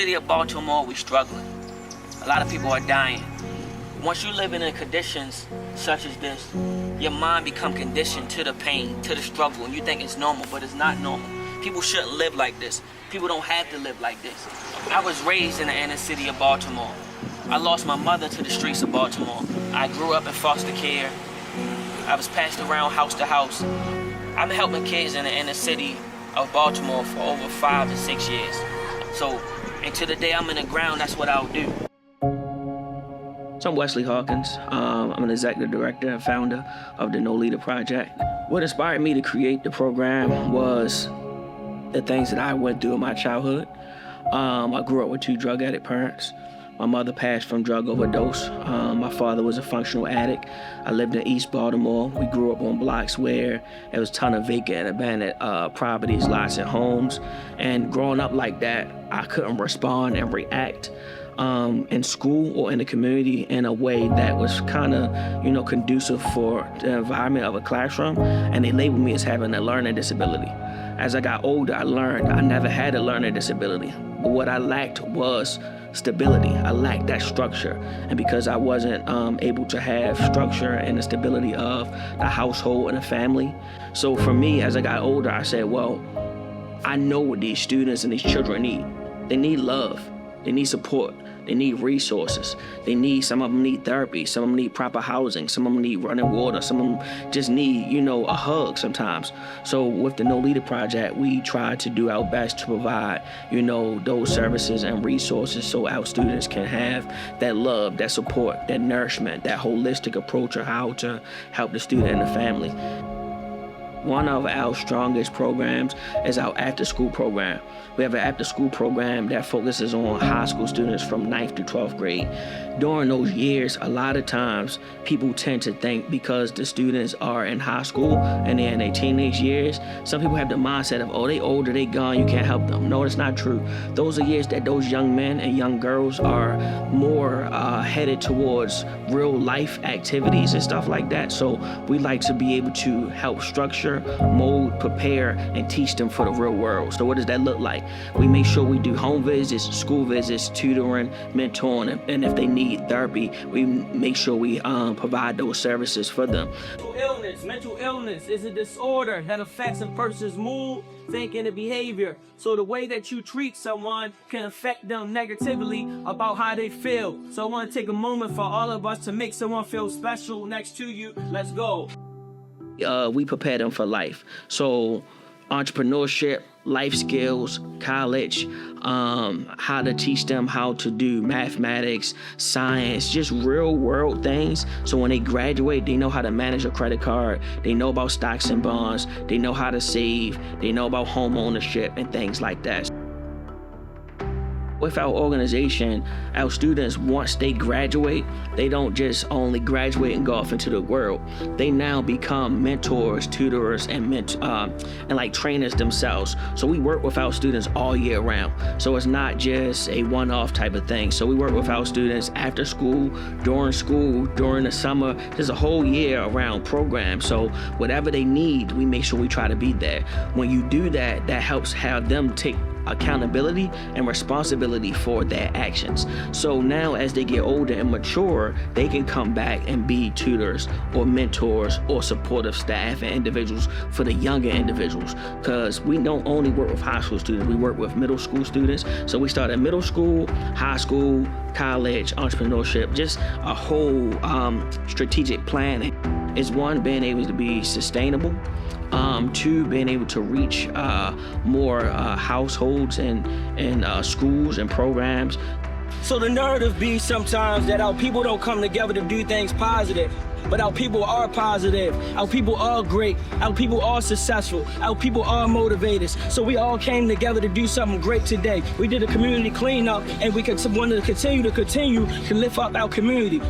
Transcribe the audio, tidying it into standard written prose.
city of Baltimore, we're struggling. A lot of people are dying. Once you live in conditions such as this, your mind becomes conditioned to the pain, to the struggle, and you think it's normal, but it's not normal. People shouldn't live like this. People don't have to live like this. I was raised in the inner city of Baltimore. I lost my mother to the streets of Baltimore. I grew up in foster care. I was passed around house to house. I've been helping kids in the inner city of Baltimore for over 5 to 6 years. So, until the day I'm in the ground, that's what I'll do. So I'm Wesley Hawkins. I'm an executive director and founder of the Nolita project. What inspired me to create the program was the things that I went through in my childhood. I grew up with 2 drug addict parents. My mother passed from drug overdose. My father was a functional addict. I lived in East Baltimore. We grew up on blocks where there was a ton of vacant, abandoned properties, lots of homes. And growing up like that, I couldn't respond and react in school or in the community in a way that was kind of, conducive for the environment of a classroom. And they labeled me as having a learning disability. As I got older, I learned I never had a learning disability. But what I lacked was stability. I lacked that structure. And because I wasn't able to have structure and the stability of the household and the family. So for me, as I got older, I said, well, I know what these students and these children need. They need love. They need support. They need resources. Some of them need therapy. Some of them need proper housing. Some of them need running water. Some of them just need, a hug sometimes. So with the Nolita project, we try to do our best to provide, those services and resources so our students can have that love, that support, that nourishment, that holistic approach of how to help the student and the family. One of our strongest programs is our after-school program. We have an after-school program that focuses on high school students from 9th to 12th grade. During those years, a lot of times, people tend to think because the students are in high school and they're in their teenage years, some people have the mindset of, oh, they older, they gone, you can't help them. No, it's not true. Those are years that those young men and young girls are more headed towards real life activities and stuff like that. So we like to be able to help structure, mold, prepare, and teach them for the real world. So what does that look like? We make sure we do home visits, school visits, tutoring, mentoring, and if they need therapy, we make sure we provide those services for them. Mental illness is a disorder that affects a person's mood, thinking, and behavior. So the way that you treat someone can affect them negatively about how they feel. So I want to take a moment for all of us to make someone feel special next to you. Let's go. We prepare them for life. So entrepreneurship, life skills, college, how to teach them how to do mathematics, science, just real world things. So when they graduate, they know how to manage a credit card, they know about stocks and bonds, they know how to save, they know about home ownership and things like that. With our organization, our students, once they graduate, they don't just only graduate and go off into the world. They now become mentors, tutors, and trainers themselves. So we work with our students all year round. So it's not just a one-off type of thing. So we work with our students after school, during the summer. There's a whole year-round program. So whatever they need, we make sure we try to be there. When you do that, that helps have them take accountability and responsibility for their actions. So now as they get older and mature, they can come back and be tutors or mentors or supportive staff and individuals for the younger individuals. Because we don't only work with high school students, we work with middle school students. So we start at middle school, high school, college, entrepreneurship, just a whole strategic planning. It's one, being able to be sustainable. 2, being able to reach more households and schools and programs. So the narrative be sometimes that our people don't come together to do things positive. But our people are positive, our people are great, our people are successful, our people are motivators. So we all came together to do something great today. We did a community cleanup and we wanted to continue to lift up our community.